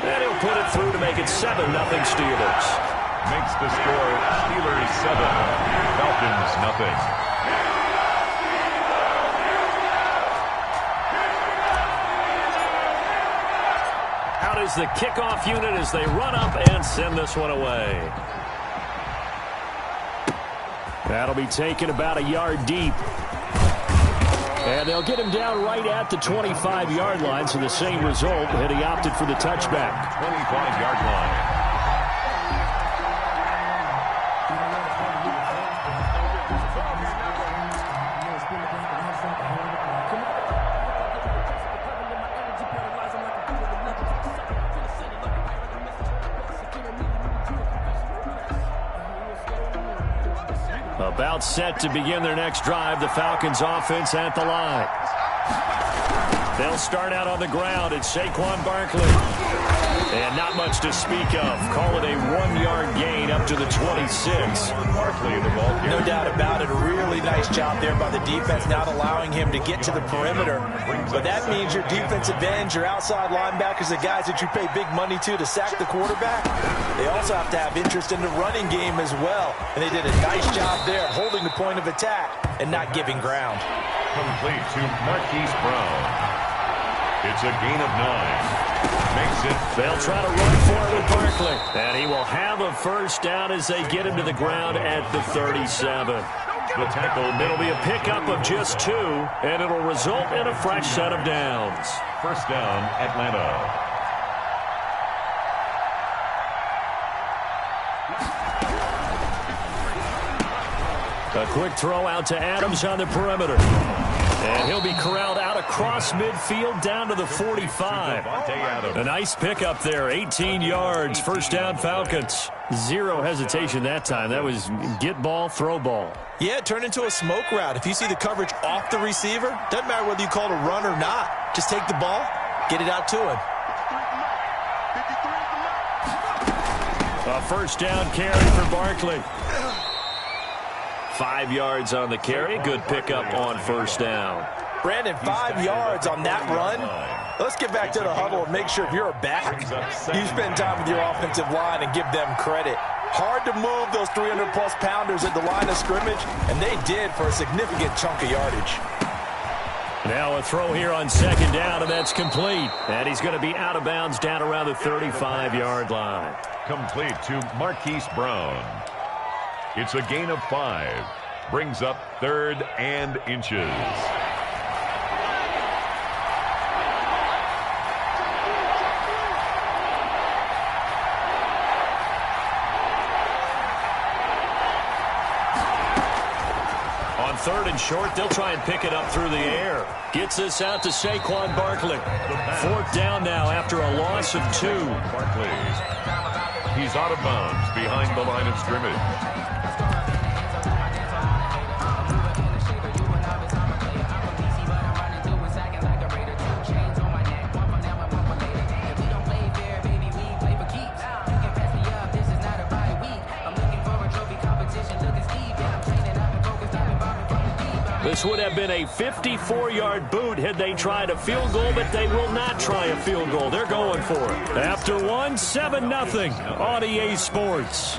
And he'll put it through to make it 7-0 Steelers. Makes the score Steelers 7, Falcons nothing. Out is the kickoff unit as they run up and send this one away. That'll be taken about a yard deep. And they'll get him down right at the 25-yard line, so the same result, and he opted for the touchback. 25-yard line. About set to begin their next drive, the Falcons offense at the line. They'll start out on the ground. It's Saquon Barkley. And not much to speak of. Call it a 1-yard gain up to the 26. Barkley, the ball carrier. No doubt about it. A really nice job there by the defense, not allowing him to get to the perimeter. But that means your defensive ends, your outside linebackers, the guys that you pay big money to sack the quarterback, they also have to have interest in the running game as well. And they did a nice job there holding the point of attack and not giving ground. Complete to Marquise Brown. It's a gain of 9. Makes it. They'll try to run for it with Barkley. And he will have a first down as they get him to the ground at the 37. The tackle. It'll be a pickup of just 2, and it'll result in a fresh set of downs. First down, Atlanta. A quick throw out to Adams on the perimeter. And he'll be corralled out across midfield down to the 45. A nice pickup there, 18 yards, first down Falcons. Zero hesitation that time. That was get ball, throw ball. Yeah, it turned into a smoke route. If you see the coverage off the receiver, doesn't matter whether you call it a run or not. Just take the ball, get it out to him. A first down carry for Barkley. 5 yards on the carry. Good pickup on first down. Brandon, 5 yards on that run. Let's get back to the huddle and make sure if you're a back, you spend time with your offensive line and give them credit. Hard to move those 300-plus pounders at the line of scrimmage, and they did for a significant chunk of yardage. Now a throw here on second down, and that's complete. And he's going to be out of bounds down around the 35-yard line. Complete to Marquise Brown. It's a gain of 5. Brings up 3rd and inches. On 3rd and short, they'll try and pick it up through the air. Gets this out to Saquon Barkley. 4th down now after a loss of 2. Barkley. He's out of bounds behind the line of scrimmage. This would have been a 54-yard boot had they tried a field goal, but they will not try a field goal. They're going for it. After 1, 7-0 on EA Sports.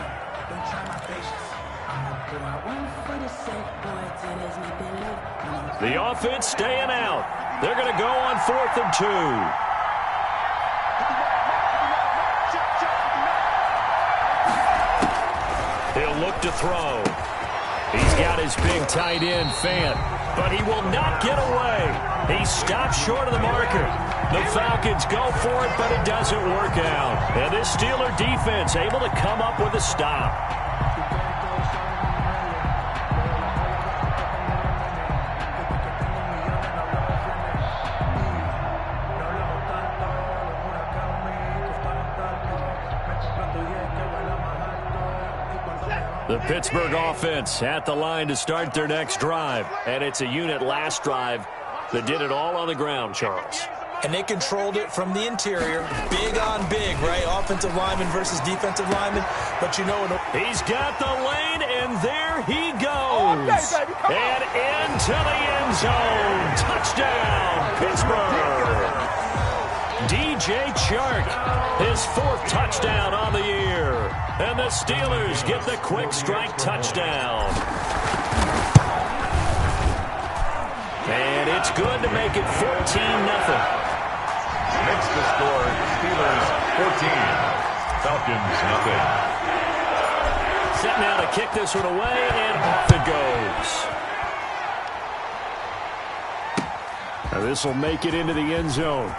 The offense staying out. They're going to go on 4th and 2. He'll look to throw. He's got his big tight end, Fant, but he will not get away. He stops short of the marker. The Falcons go for it, but it doesn't work out. And this Steeler defense able to come up with a stop. The Pittsburgh offense at the line to start their next drive. And it's a unit last drive that did it all on the ground, Charles. And they controlled it from the interior. Big on big, right? Offensive lineman versus defensive lineman. But you know... He's got the lane, and there he goes. And into the end zone. Touchdown, Pittsburgh. DJ DJ Chark, his 4th touchdown on the year. And the Steelers get the quick strike touchdown. And it's good to make it 14-0. Makes the score Steelers 14, Falcons nothing. Set now to kick this one away, and off it goes. Now this will make it into the end zone.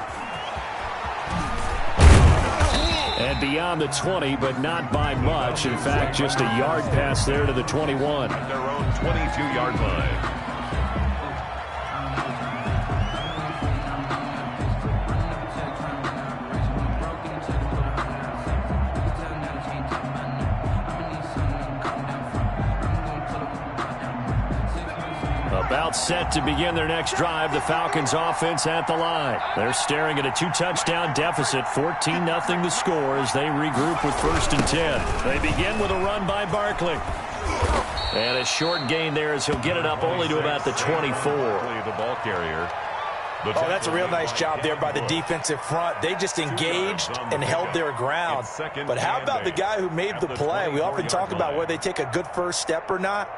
And beyond the 20, but not by much. In fact, just a yard pass there to the 21. At their own 22-yard line. About set to begin their next drive, the Falcons offense at the line. They're staring at a 2-touchdown deficit, 14-0 the score as they regroup with 1st and 10. They begin with a run by Barkley. And a short gain there as he'll get it up only to about the 24. The ball carrier. Oh, that's a real nice job there by the defensive front. They just engaged and held their ground. But how about the guy who made the play? We often talk about whether they take a good first step or not.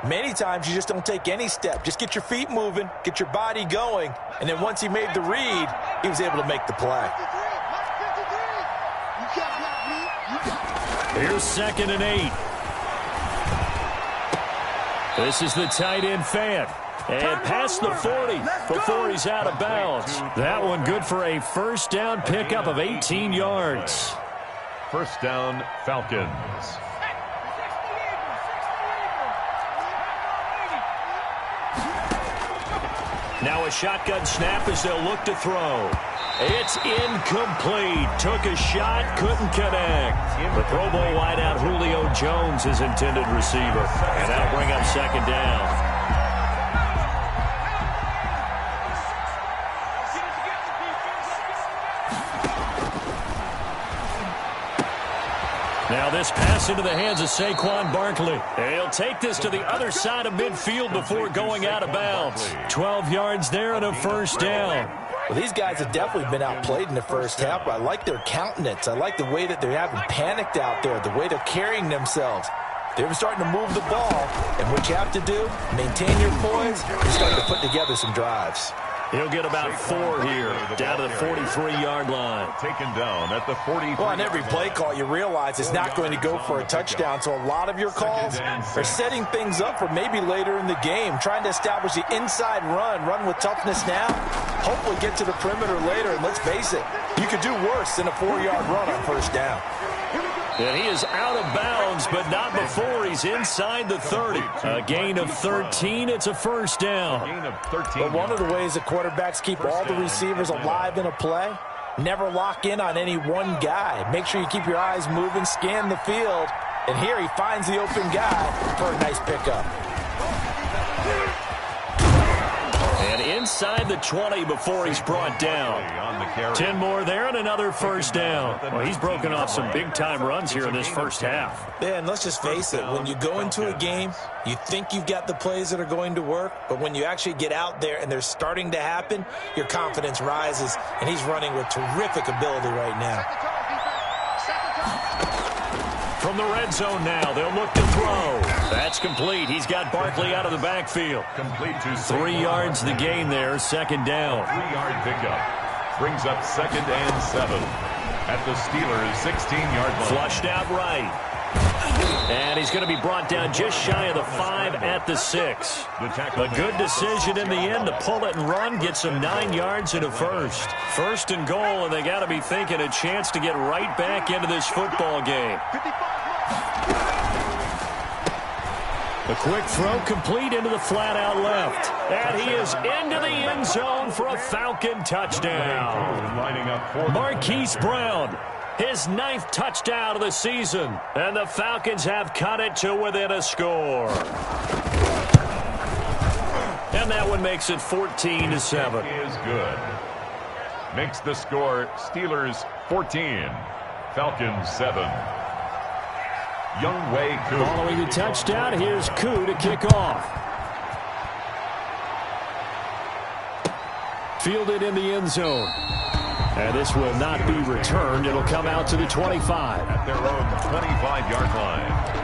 Many times you just don't take any step. Just get your feet moving, get your body going, and then once he made the read, he was able to make the play. Here's 2nd and 8. This is the tight end fan. And past the 40 before he's out of bounds. That one good for a 1st down pickup of 18 yards. 1st down, Falcons. Now a shotgun snap as they'll look to throw. It's incomplete. Took a shot, couldn't connect. The Pro Bowl wideout Julio Jones is intended receiver. And that'll bring up 2nd down. Now this pass into the hands of Saquon Barkley. He'll take this to the other side of midfield before going out of bounds. 12 yards there and a 1st down. Well, these guys have definitely been outplayed in the first half, but I like their countenance. I like the way that they haven't panicked out there, the way they're carrying themselves. They're starting to move the ball, and what you have to do, maintain your poise, and start to put together some drives. He'll get about 4 here, down to the 43-yard line. Taken down at the 43. Well, on every play call, you realize it's not going to go for a touchdown, so a lot of your calls are setting things up for maybe later in the game, trying to establish the inside run with toughness now, hopefully get to the perimeter later, and let's face it, you could do worse than a 4-yard run on 1st down. And he is out of bounds, but not before he's inside the 30. A gain of 13. It's a 1st down. Gain of 13. But one of the ways that quarterbacks keep all the receivers alive in a play, never lock in on any one guy. Make sure you keep your eyes moving, scan the field. And here he finds the open guy for a nice pickup. And inside the 20 before he's brought down. 10 more there and another 1st down. Well, he's broken off some big-time runs here in this first half. Yeah, and let's just face it. When you go into a game, you think you've got the plays that are going to work, but when you actually get out there and they're starting to happen, your confidence rises, and he's running with terrific ability right now. From the red zone now, they'll look to throw. That's complete. He's got Barkley out of the backfield. Complete to 3 yards the gain there, 2nd down. 3-yard pickup. Brings up 2nd and 7 at the Steelers' 16-yard line. Flushed out right. And he's going to be brought down just shy of the 5 at the 6. A good decision in the end to pull it and run, get some 9 yards and a 1st. 1st and goal, and they got to be thinking a chance to get right back into this football game. A quick throw complete into the flat out left. And he is into the end zone for a Falcon touchdown. Lining up for Marquise Brown, his 9th touchdown of the season. And the Falcons have cut it to within a score. And that one makes it 14-7. Is good. Makes the score Steelers 14, Falcons 7. Younghoe Koo. Following the touchdown, here's Koo to kick off. Fielded in the end zone. And this will not be returned. It'll come out to the 25. At their own 25-yard line.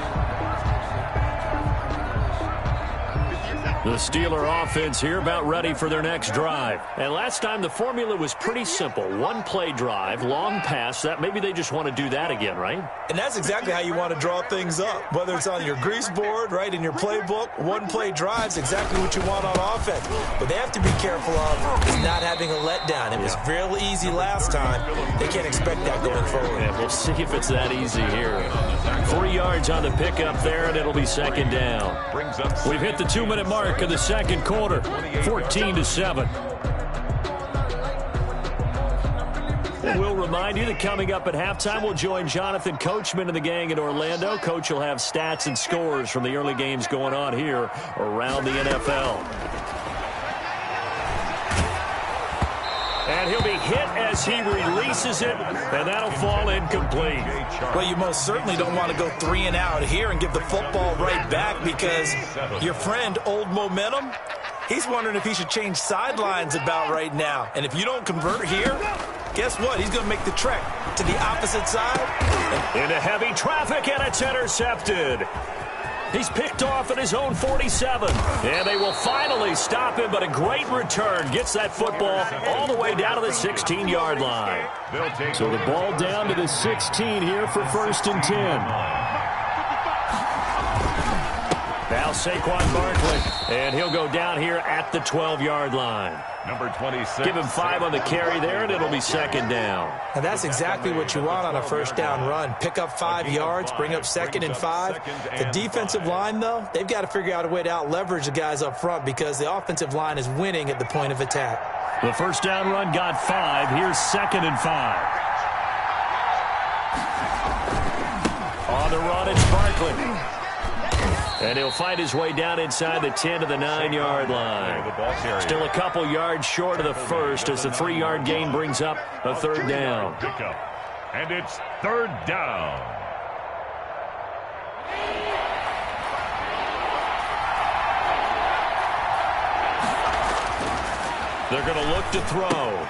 The Steeler offense here about ready for their next drive. And last time the formula was pretty simple. One play drive, long pass. That maybe they just want to do that again, right? And that's exactly how you want to draw things up. Whether it's on your grease board, right, in your playbook, one play drive's exactly what you want on offense. But they have to be careful of is not having a letdown. It was real easy last time. They can't expect that going forward. Yeah, we'll see if it's that easy here. 3 yards on the pickup there, and it'll be second down. We've hit the 2-minute mark of the second quarter, 14-7. And we'll remind you that coming up at halftime, we'll join Jonathan Coachman and the gang in Orlando. Coach will have stats and scores from the early games going on here around the NFL. And he'll be hit as he releases it, and that'll fall incomplete. Well, you most certainly don't want to go 3 and out here and give the football right back because your friend, Old Momentum, he's wondering if he should change sidelines about right now. And if you don't convert here, guess what? He's going to make the trek to the opposite side. Into heavy traffic, and it's intercepted. He's picked off at his own 47. And they will finally stop him, but a great return gets that football all the way down to the 16-yard line. So the ball down to the 16 here for 1st and 10. Now Saquon Barkley, and he'll go down here at the 12-yard line. Number 26. Give him 5 on the carry there, and it'll be second down. And that's exactly what you want on a first down run. Pick up 5 yards, bring up 2nd and 5. The defensive line, though, they've got to figure out a way to out-leverage the guys up front because the offensive line is winning at the point of attack. The first down run got 5. Here's 2nd and 5. On the run, it's Barkley. And he'll find his way down inside the 10 to the 9-yard line. Still a couple yards short of the first as the 3-yard gain brings up a 3rd down. And it's 3rd down. They're going to look to throw.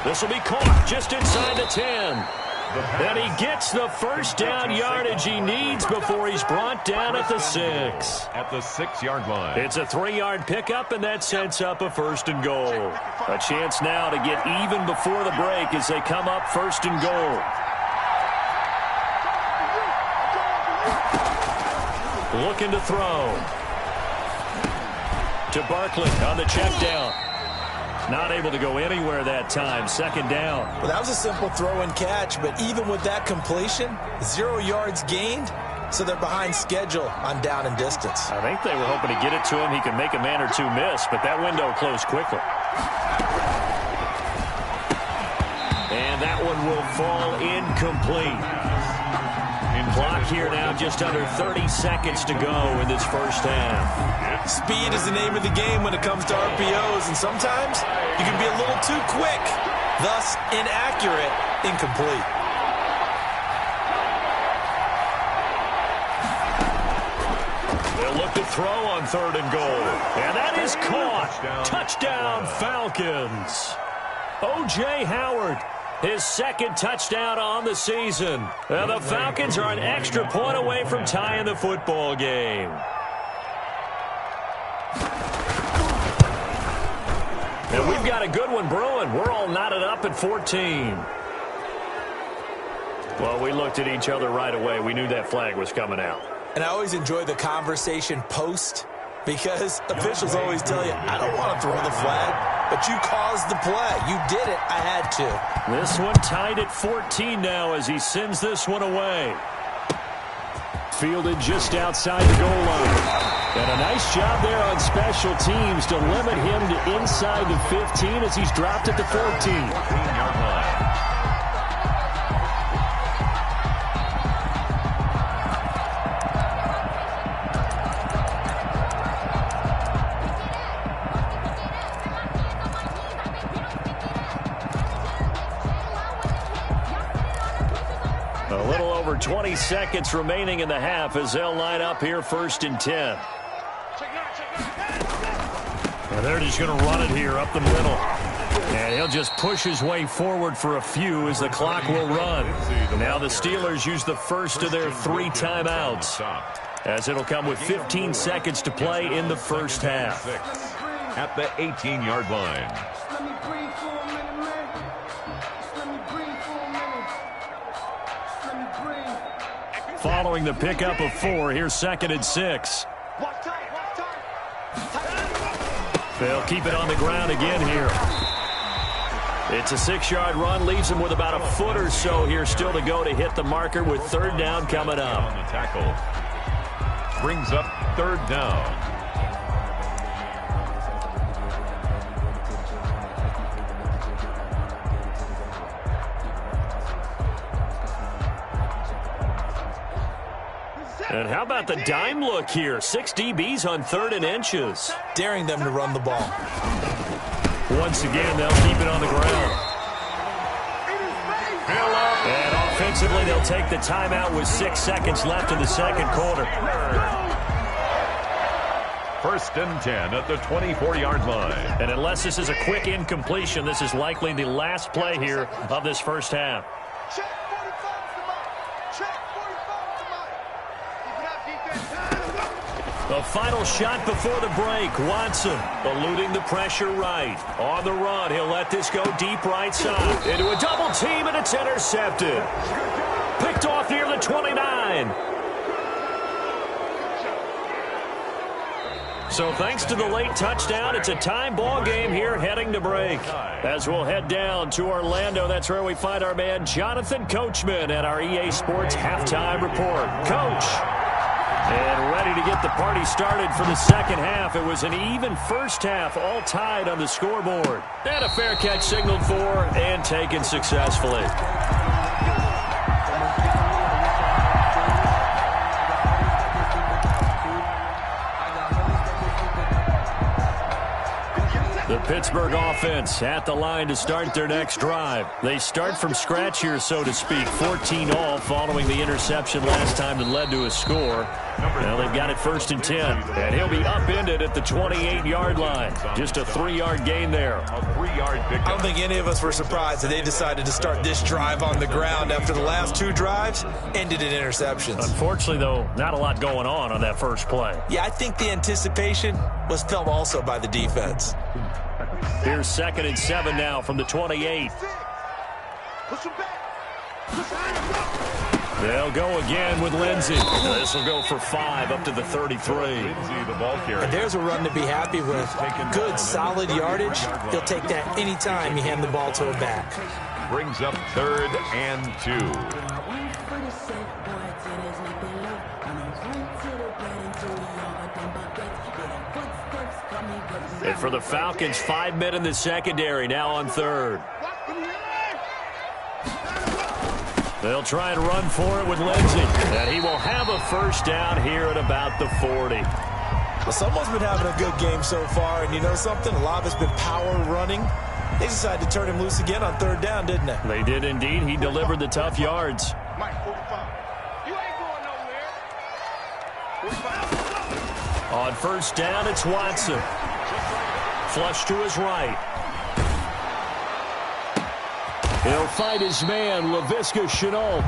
This will be caught just inside the 10. And he gets the first down yardage he needs before he's brought down at the 6. At the 6-yard line. It's a 3-yard pickup, and that sets up a 1st and goal. A chance now to get even before the break as they come up 1st and goal. Looking to throw. To Barkley on the check down. Not able to go anywhere that time. 2nd down. Well, that was a simple throw and catch, but even with that completion, 0 yards gained, so they're behind schedule on down and distance. I think they were hoping to get it to him. He can make a man or two miss, but that window closed quickly. And that one will fall incomplete. Clock here now, just under 30 seconds to go in this first half. Speed is the name of the game when it comes to RPOs, and sometimes you can be a little too quick, thus inaccurate, incomplete. They'll look to throw on 3rd and goal. And that is caught. Touchdown, Falcons. O.J. Howard. His 2nd touchdown on the season. And the Falcons are an extra point away from tying the football game. And we've got a good one brewing. We're all knotted up at 14. Well, we looked at each other right away. We knew that flag was coming out. And I always enjoy the conversation post because officials always tell you, I don't want to throw the flag. But you caused the play. You did it. I had to. This one tied at 14 now as he sends this one away. Fielded just outside the goal line. And a nice job there on special teams to limit him to inside the 15 as he's dropped at the 14. A little over 20 seconds remaining in the half as they'll line up here 1st and 10. And they're just going to run it here up the middle. And he'll just push his way forward for a few as the clock will run. Now the Steelers use the first of their 3 timeouts, as it'll come with 15 seconds to play in the first half. At the 18-yard line. Following the pickup of 4, here's 2nd and 6. They'll keep it on the ground again here. It's a 6-yard run, leaves him with about a foot or so here still to go to hit the marker with 3rd down coming up. On the tackle. Brings up 3rd down. And how about the dime look here? 6 DBs on 3rd and inches. Daring them to run the ball. Once again, they'll keep it on the ground. And offensively, they'll take the timeout with 6 seconds left in the second quarter. 1st and 10 at the 24-yard line. And unless this is a quick incompletion, this is likely the last play here of this first half. The final shot before the break. Watson eluding the pressure right. On the run, he'll let this go deep right side. Into a double team, and it's intercepted. Picked off near the 29. So thanks to the late touchdown, it's a time ball game here heading to break. As we'll head down to Orlando, that's where we find our man Jonathan Coachman at our EA Sports Halftime Report. Coach. And ready to get the party started for the second half. It was an even first half, all tied on the scoreboard. And a fair catch signaled for and taken successfully. The Pittsburgh offense at the line to start their next drive. They start from scratch here, so to speak. 14 all following the interception last time that led to a score. Now they've got it 1st and 10. And he'll be upended at the 28-yard line. Just a 3-yard gain there. A 3-yard pickup. I don't think any of us were surprised that they decided to start this drive on the ground after the last 2 drives ended in interceptions. Unfortunately, though, not a lot going on that first play. Yeah, I think the anticipation was felt also by the defense. Here's 2nd and 7 now from the 28. They'll go again with Lindsey. This will go for 5 up to the 33. The ball carrier. And there's a run to be happy with. Good, solid yardage. He'll take that anytime you hand the ball to a back. Brings up 3rd and 2. And for the Falcons, 5 men in the secondary, now on 3rd. They'll try and run for it with Lindsey. And he will have a first down here at about the 40. Well, someone's been having a good game so far, and you know something? A lot of it's been power running. They decided to turn him loose again on 3rd down, didn't they? They did indeed. He delivered the tough yards. On 1st down, it's Watson. Flush to his right. He'll fight his man, Laviska Shenault.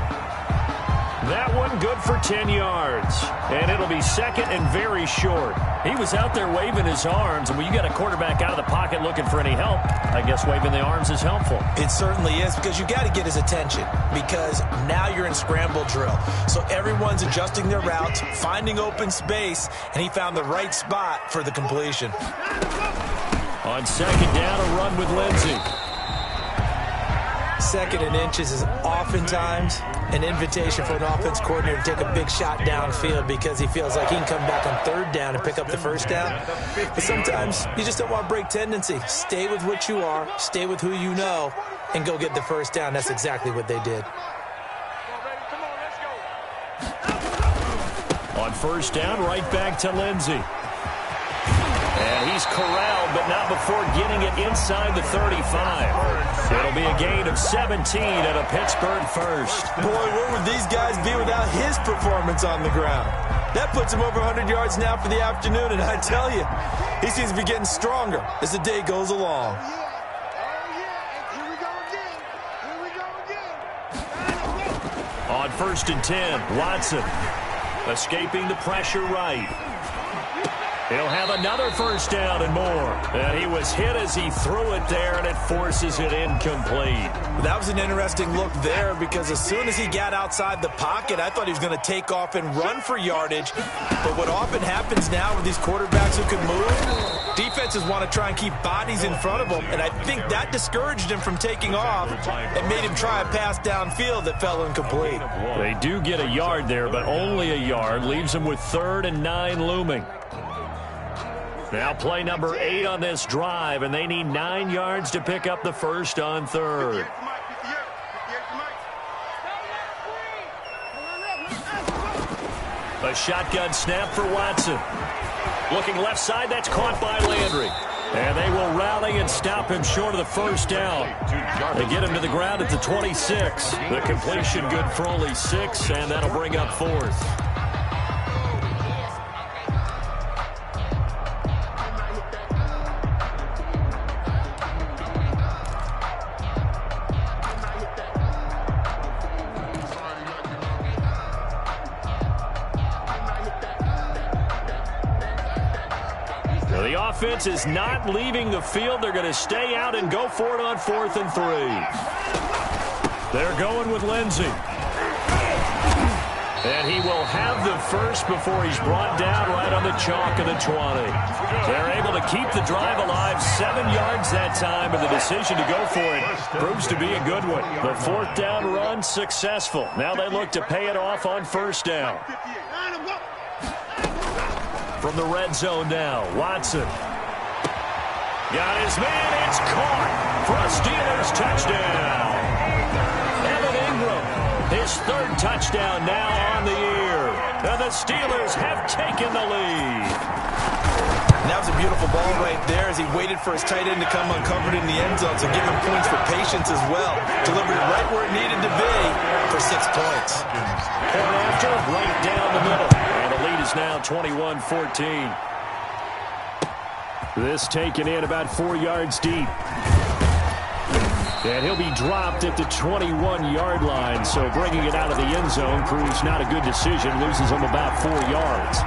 That one good for 10 yards. And it'll be 2nd and very short. He was out there waving his arms, and when you got a quarterback out of the pocket looking for any help, I guess waving the arms is helpful. It certainly is, because you got to get his attention, because now you're in scramble drill. So everyone's adjusting their routes, finding open space, and he found the right spot for the completion. On 2nd down, a run with Lindsey. 2nd and inches is oftentimes an invitation for an offense coordinator to take a big shot downfield because he feels like he can come back on 3rd down and pick up the first down. But sometimes you just don't want to break tendency. Stay with what you are, stay with who you know, and go get the first down. That's exactly what they did. On 1st down, right back to Lindsey. And he's corralled, but not before getting it inside the 35. It'll be a gain of 17 at a Pittsburgh first. Boy, where would these guys be without his performance on the ground? That puts him over 100 yards now for the afternoon, and I tell you, he seems to be getting stronger as the day goes along. on 1st and 10. Watson escaping the pressure right. He'll have another first down and more. And he was hit as he threw it there, and it forces it incomplete. That was an interesting look there because as soon as he got outside the pocket, I thought he was going to take off and run for yardage. But what often happens now with these quarterbacks who can move, defenses want to try and keep bodies in front of them, and I think that discouraged him from taking off and made him try a pass downfield that fell incomplete. They do get a yard there, but only a yard. Leaves them with 3rd and 9 looming. Now play number 8 on this drive, and they need 9 yards to pick up the first on 3rd. A shotgun snap for Watson. Looking left side, that's caught by Landry. And they will rally and stop him short of the first down. They get him to the ground at the 26. The completion good for only 6, and that'll bring up 4th. The offense is not leaving the field. They're going to stay out and go for it on 4th and 3. They're going with Lindsey. And he will have the first before he's brought down right on the chalk of the 20. They're able to keep the drive alive, 7 yards that time, and the decision to go for it proves to be a good one. The 4th down run successful. Now they look to pay it off on 1st down. From the red zone now, Watson. Got his man, it's caught for a Steelers touchdown. Evan Ingram, his 3rd touchdown now on the year. And the Steelers have taken the lead. And that was a beautiful ball right there as he waited for his tight end to come uncovered in the end zone, so give him points for patience as well. Delivered it right where it needed to be for 6 points. Point after, right down the middle. And the lead is now 21-14. This taken in about 4 yards deep. And he'll be dropped at the 21-yard line, so bringing it out of the end zone proves not a good decision. Loses him about 4 yards.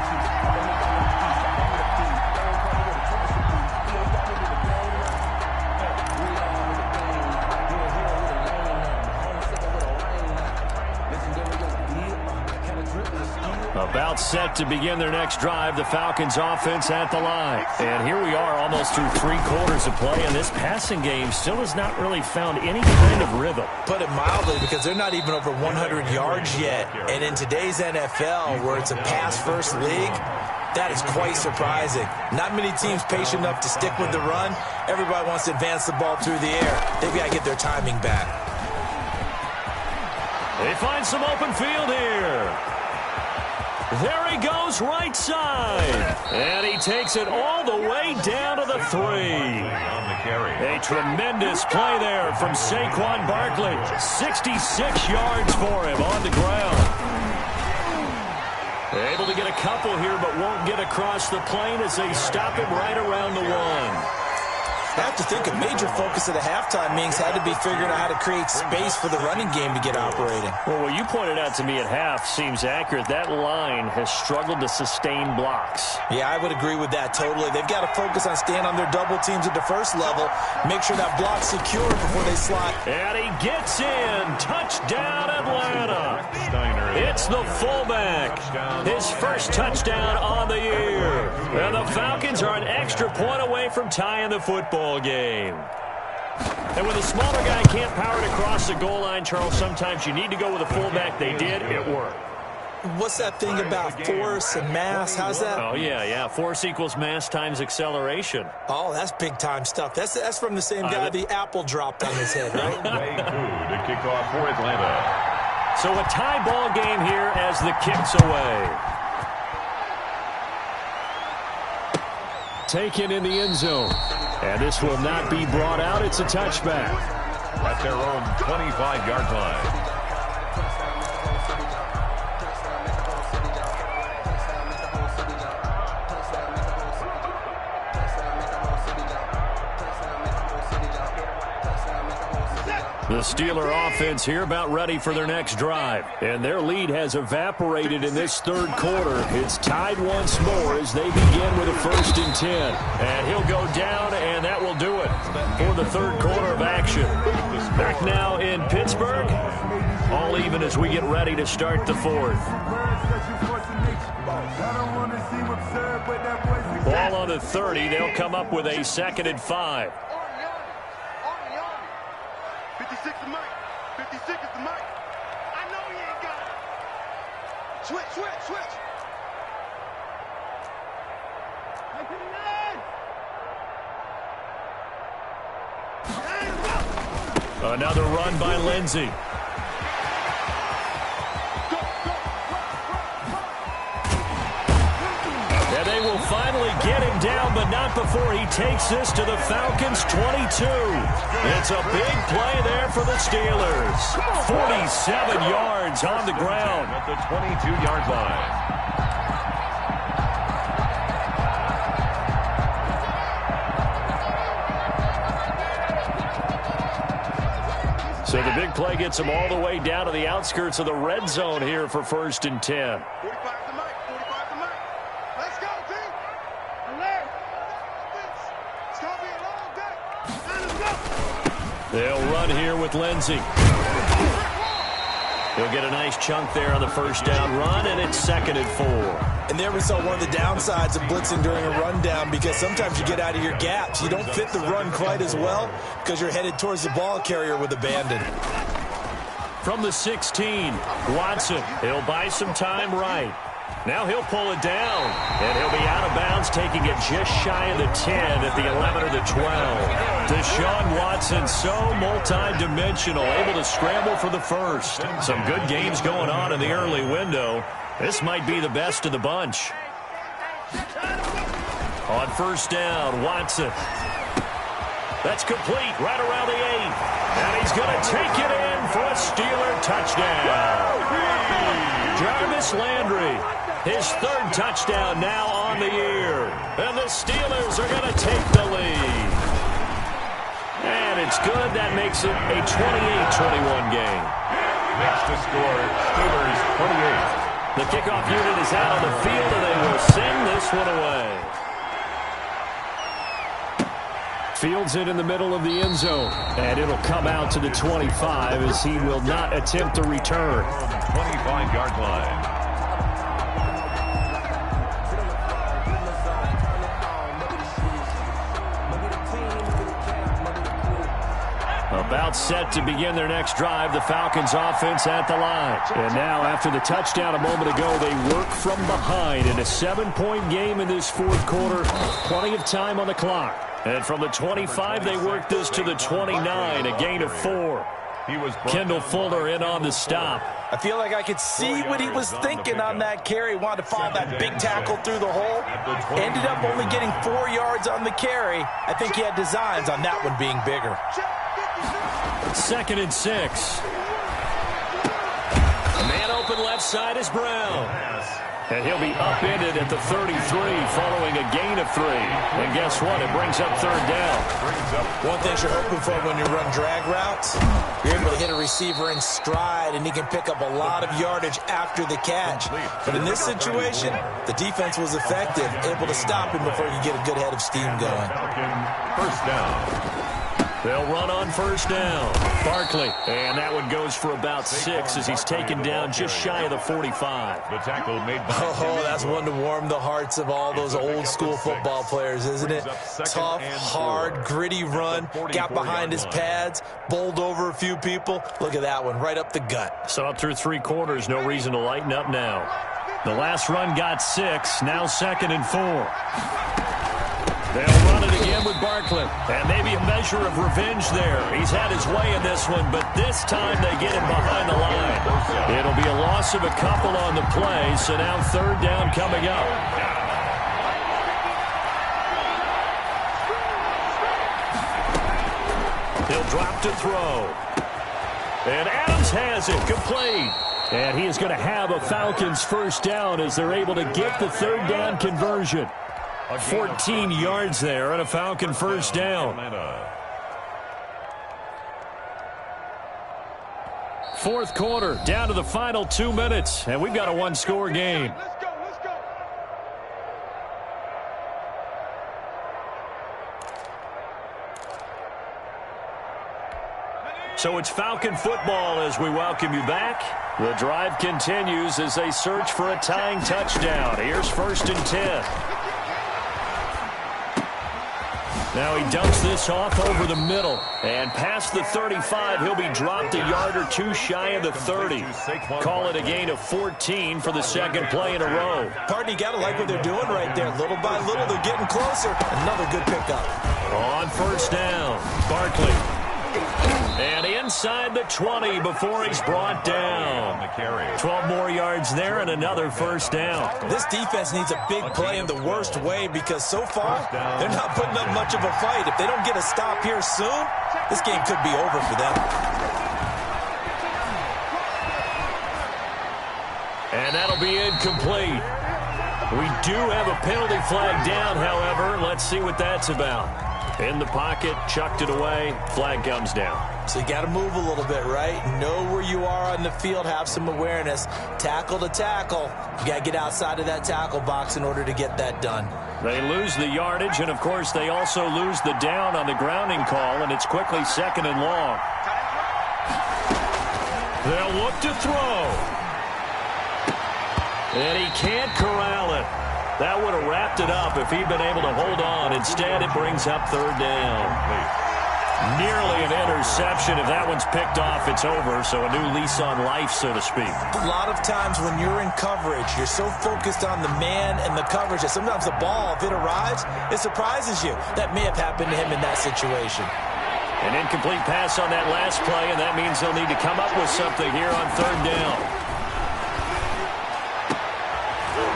About set to begin their next drive, the Falcons offense at the line. And here we are almost through 3 quarters of play, and this passing game still has not really found any kind of rhythm. Put it mildly, because they're not even over 100 yards yet. And in today's NFL, where it's a pass-first league, that is quite surprising. Not many teams patient enough to stick with the run. Everybody wants to advance the ball through the air. They've got to get their timing back. They find some open field here. There he goes, right side. And he takes it all the way down to the 3. A tremendous play there from Saquon Barkley. 66 yards for him on the ground. Able to get a couple here, but won't get across the plane as they stop him right around the 1. I have to think a major focus of the halftime meetings had to be figuring out how to create space for the running game to get operating. Well, what you pointed out to me at half seems accurate. That line has struggled to sustain blocks. Yeah, I would agree with that totally. They've got to focus on staying on their double teams at the first level. Make sure that block's secure before they slide. And he gets in. Touchdown, Atlanta. It's the fullback. His first touchdown on the year. And the Falcons are an extra point away from tying the football game. And when the smaller guy can't power it across the goal line, Charles, sometimes you need to go with a fullback. They did. It worked. What's that thing about force and mass? How's that? Oh, yeah. Force equals mass times acceleration. Oh, that's big-time stuff. That's from the same guy the apple dropped on his head, right? Way 2 to kick off for Atlanta. So a tie ball game here as the kick's away. Taken in the end zone. And this will not be brought out. It's a touchback. At their own 25-yard line. The Steeler offense here about ready for their next drive. And their lead has evaporated in this third quarter. It's tied once more as they begin with a 1st and 10. And he'll go down, and that will do it for the third quarter of action. Back now in Pittsburgh. All even as we get ready to start the fourth. Ball on the 30. They'll come up with a 2nd and 5. 56 is Mike. 56 is the Mike. I know he ain't got it. Switch. Another run by Lindsey. And they will finally get him down, but not before he takes this to the Falcons' 22. It's a big play there for the Steelers. 47 yards on the ground. At the 22-yard line. So the big play gets him all the way down to the outskirts of the red zone here for 1st and 10. 45 to Mike. 45 to Mike. Let's go, team. Alert. It's going to be a long day. Let's go. They'll run here with Lindsey. He'll get a nice chunk there on the first down run, and it's 2nd and 4. And there we saw one of the downsides of blitzing during a rundown, because sometimes you get out of your gaps. You don't fit the run quite as well because you're headed towards the ball carrier with abandon. From the 16, Watson. He'll buy some time right. Now he'll pull it down, and he'll be out of bounds, taking it just shy of the 10 at the 11 or the 12. Deshaun Watson, so multi-dimensional, able to scramble for the first. Some good games going on in the early window. This might be the best of the bunch. On first down, Watson. That's complete right around the 8. And he's going to take it in for a Steeler touchdown. Jarvis Landry, his 3rd touchdown now on the year. And the Steelers are going to take the lead. And it's good. That makes it a 28-21 game. Next to score, Steelers 28. The kickoff unit is out on the field, and they will send this one away. Fields it in the middle of the end zone, and it'll come out to the 25 as he will not attempt to return. 25-yard line. About set to begin their next drive, the Falcons offense at the line. And now, after the touchdown a moment ago, they work from behind in a 7-point game in this fourth quarter. Plenty of time on the clock. And from the 25, they work this to the 29, a gain of 4. Kendall Fuller in on the stop. I feel like I could see what he was thinking on that carry. Wanted to follow that big tackle through the hole. Ended up only getting 4 yards on the carry. I think he had designs on that one being bigger. 2nd and 6. Man open left side is Brown. And he'll be upended at the 33 following a gain of 3. And guess what? It brings up 3rd down. One thing you're hoping for when you run drag routes, you're able to hit a receiver in stride, and he can pick up a lot of yardage after the catch. But in this situation, the defense was effective, able to stop him before you get a good head of steam going. First down. They'll run on first down. Barkley. And that one goes for about 6 as he's taken down just shy of the 45. The tackle made by that's one to warm the hearts of all those old school football players, isn't it? Tough, hard, gritty run. Got behind his pads, bowled over a few people. Look at that one, right up the gut. So up through 3 quarters, no reason to lighten up now. The last run got 6, now 2nd and 4. They'll run it again with Barkley. And maybe a measure of revenge there. He's had his way in this one, but this time they get him behind the line. It'll be a loss of a couple on the play, so now 3rd down coming up. He'll drop to throw. And Adams has it, complete. And he is going to have a Falcons first down as they're able to get the 3rd down conversion. 14 yards there and a Falcon first down. Fourth quarter, down to the final 2 minutes, and we've got a one-score game. Let's go, let's go. So it's Falcon football as we welcome you back. The drive continues as they search for a tying touchdown. Here's 1st and 10. Now he dumps this off over the middle. And past the 35, he'll be dropped a yard or two shy of the 30. Call it a gain of 14 for the second play in a row. Pardon, you got to like what they're doing right there. Little by little, they're getting closer. Another good pickup. On 1st down, Barkley. And inside the 20 before he's brought down. 12 more yards there and another 1st down. This defense needs a big play in the worst way because so far they're not putting up much of a fight. If they don't get a stop here soon, this game could be over for them. And that'll be incomplete. We do have a penalty flag down, however. Let's see what that's about. In the pocket, chucked it away, flag comes down. So you got to move a little bit, right? Know where you are on the field, have some awareness. Tackle to tackle. You got to get outside of that tackle box in order to get that done. They lose the yardage, and of course they also lose the down on the grounding call, and it's quickly 2nd and long. They'll look to throw. And he can't corral it. That would have wrapped it up if he'd been able to hold on. Instead, it brings up 3rd down. Nearly an interception. If that one's picked off, it's over. So a new lease on life, so to speak. A lot of times when you're in coverage, you're so focused on the man and the coverage that sometimes the ball, if it arrives, it surprises you. That may have happened to him in that situation. An incomplete pass on that last play, and that means they'll need to come up with something here on 3rd down.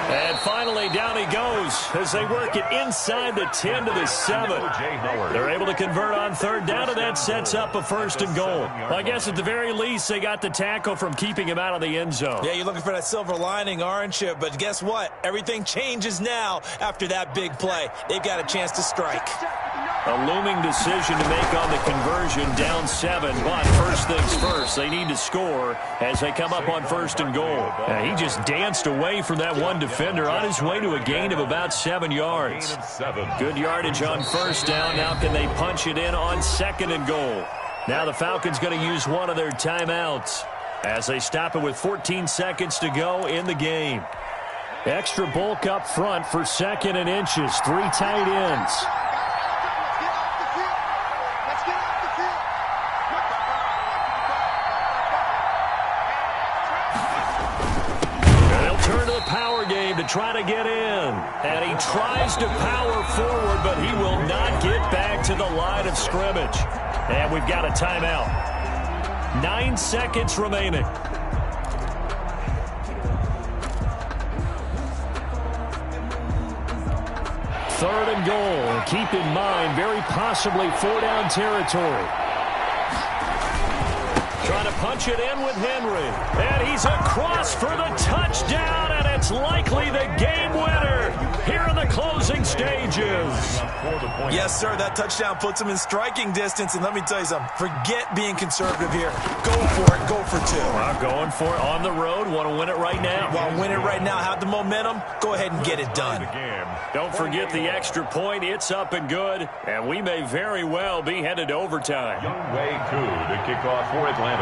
And finally, down he goes as they work it inside the 10 to the 7. They're able to convert on 3rd down, and that sets up a 1st and goal. Well, I guess at the very least, they got the tackle from keeping him out of the end zone. Yeah, you're looking for that silver lining, aren't you? But guess what? Everything changes now after that big play. They've got a chance to strike. A looming decision to make on the conversion, down 7. But first things first, they need to score as they come up on 1st and goal. He just danced away from that one defender on his way to a gain of about 7 yards. Good yardage on 1st down. Now can they punch it in on 2nd and goal? Now the Falcons going to use one of their timeouts as they stop it with 14 seconds to go in the game. Extra bulk up front for 2nd and inches. 3 tight ends. To try to get in, and he tries to power forward, but he will not get back to the line of scrimmage. And we've got a timeout. 9 seconds remaining. Third and goal. Keep in mind, very possibly 4-down territory. Trying to punch it in with Henry. And he's across for the touchdown, and it's likely the game winner here in the closing stages. Yes, sir, that touchdown puts him in striking distance, and let me tell you something. Forget being conservative here. Go for it. Go for 2. Well, going for it on the road. Want to win it right now. Want to win it right now. Have the momentum. Go ahead and get it done. Don't forget the extra point. It's up and good, and we may very well be headed to overtime. Younghoe Koo to kick off for Atlanta.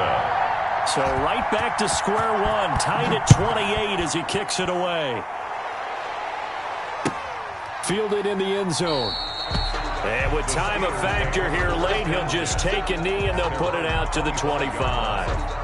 So right back to square one, tied at 28 as he kicks it away. Fielded in the end zone. And with time a factor here late, he'll just take a knee and they'll put it out to the 25.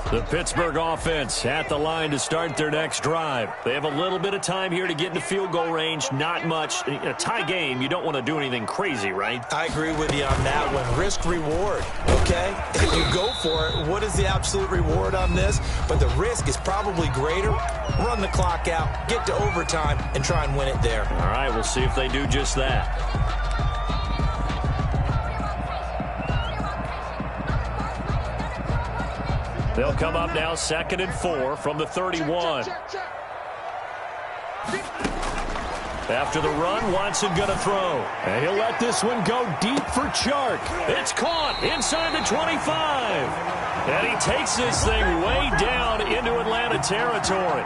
The Pittsburgh offense at the line to start their next drive. They have a little bit of time here to get into field goal range. Not much. In a tie game, you don't want to do anything crazy, right? I agree with you on that one. Risk-reward, okay? If you go for it, what is the absolute reward on this? But the risk is probably greater. Run the clock out, get to overtime, and try and win it there. All right, we'll see if they do just that. They'll come up now 2nd and 4 from the 31. After the run, Watson going to throw. And he'll let this one go deep for Chark. It's caught inside the 25. And he takes this thing way down into Atlanta territory.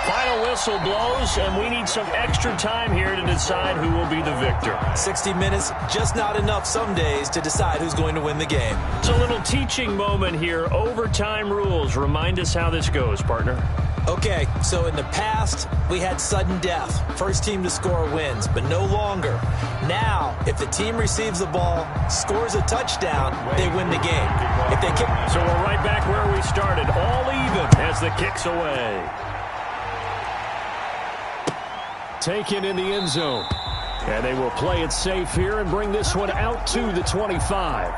Final whistle blows, and we need some extra time here to decide who will be the victor. 60 minutes, just not enough some days to decide who's going to win the game. It's a little teaching moment here. Overtime rules. Remind us how this goes, partner. Okay, so in the past, we had sudden death. First team to score wins, but no longer. Now, if the team receives the ball, scores a touchdown, they win the game. If they kick... So we're right back where we started, all even as the kick's away. Taken in the end zone. And they will play it safe here and bring this one out to the 25.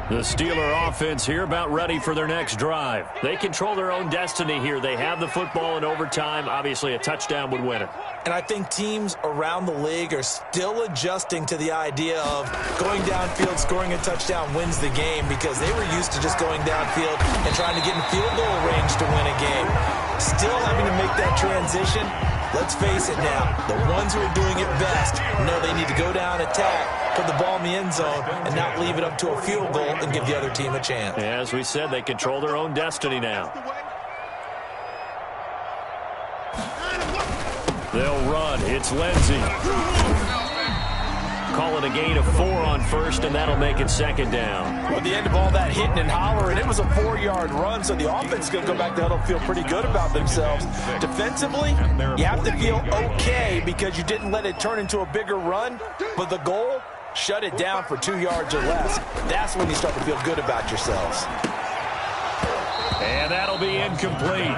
The Steeler offense here about ready for their next drive. They control their own destiny here. They have the football in overtime. Obviously, a touchdown would win it. And I think teams around the league are still adjusting to the idea of going downfield, scoring a touchdown wins the game, because they were used to just going downfield and trying to get in field goal range to win a game. Still having to make that transition. Let's face it now, the ones who are doing it best know they need to go down, attack, put the ball in the end zone, and not leave it up to a field goal and give the other team a chance. As we said, they control their own destiny now. They'll run. It's Lindsey. Call it a gain of 4 on first, and that'll make it 2nd down. At the end of all that hitting and hollering, it was a 4-yard run, so the offense is going to go back to huddle, feel pretty good about themselves. Defensively, you have to feel okay because you didn't let it turn into a bigger run, but the goal, shut it down for 2 yards or less. That's when you start to feel good about yourselves. And that'll be incomplete.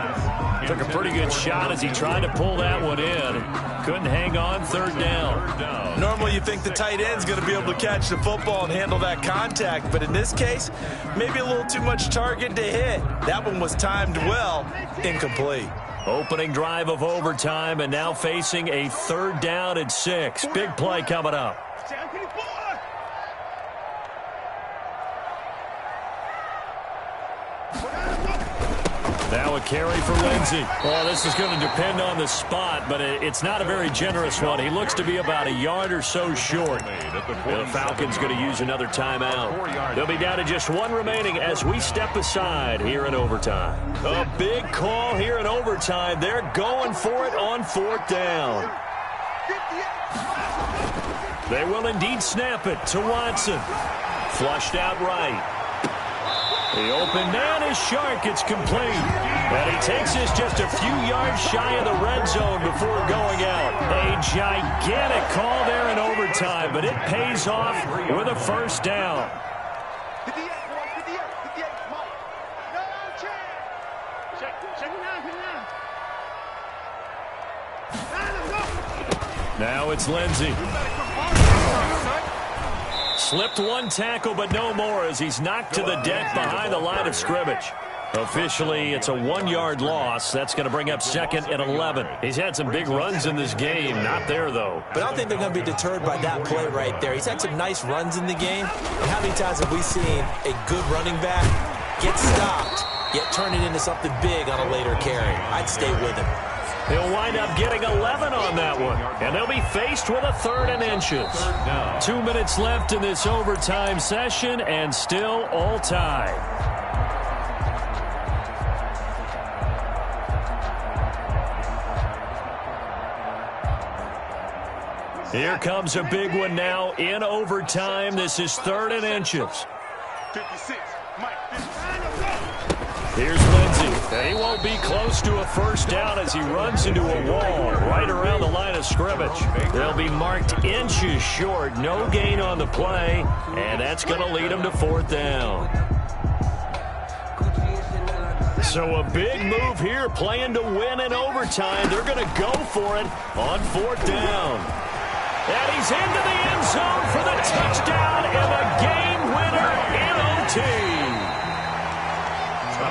Took a pretty good shot as he tried to pull that one in. Couldn't hang on, 3rd down. Normally you think the tight end's going to be able to catch the football and handle that contact, but in this case, maybe a little too much target to hit. That one was timed well, incomplete. Opening drive of overtime, and now facing a 3rd down and 6. Big play coming up. Now a carry for Lindsey. Well, this is going to depend on the spot, but it's not a very generous one. He looks to be about a yard or so short. The Falcons going to use another timeout. They'll be down to just 1 remaining as we step aside here in overtime. A big call here in overtime. They're going for it on 4th down. They will indeed snap it to Watson. Flushed out right. The open man is Chark. It's complete. And he takes this just a few yards shy of the red zone before going out. A gigantic call there in overtime, but it pays off with a 1st down. Now it's Lindsey. Slipped 1 tackle, but no more as he's knocked to the deck behind the line of scrimmage. Officially, it's a 1-yard loss. That's going to bring up 2nd and 11. He's had some big runs in this game. Not there, though. But I don't think they're going to be deterred by that play right there. He's had some nice runs in the game. And how many times have we seen a good running back get stopped, yet turn it into something big on a later carry? I'd stay with him. He'll wind up getting 11 on that one. And they'll be faced with a 3rd and inches. 2 minutes left in this overtime session, and still all tied. Here comes a big one now in overtime. This is 3rd and inches. 56. Here's Lindsey. He won't be close to a 1st down as he runs into a wall right around the line of scrimmage. They'll be marked inches short. No gain on the play, and that's going to lead him to 4th down. So a big move here, playing to win in overtime. They're going to go for it on 4th down. And he's into the end zone for the touchdown and a game winner in OT.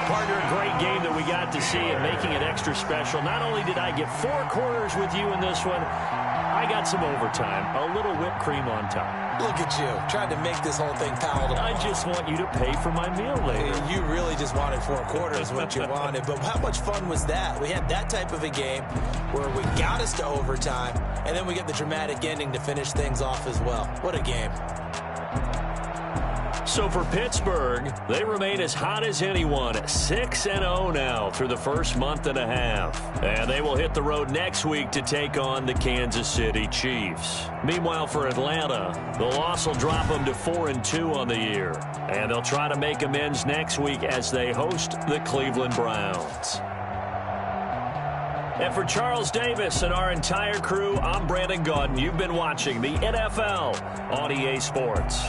Partner, a great game that we got to see and making it extra special. Not only did I get 4 quarters with you in this one, I got some overtime, a little whipped cream on top. Look at you, trying to make this whole thing palatable. I just want you to pay for my meal later. You really just wanted 4 quarters, what you wanted. But how much fun was that? We had that type of a game where we got us to overtime, and then we get the dramatic ending to finish things off as well. What a game. So for Pittsburgh, they remain as hot as anyone, 6-0 now through the first month and a half. And they will hit the road next week to take on the Kansas City Chiefs. Meanwhile, for Atlanta, the loss will drop them to 4-2 on the year. And they'll try to make amends next week as they host the Cleveland Browns. And for Charles Davis and our entire crew, I'm Brandon Gaudin. You've been watching the NFL on EA Sports.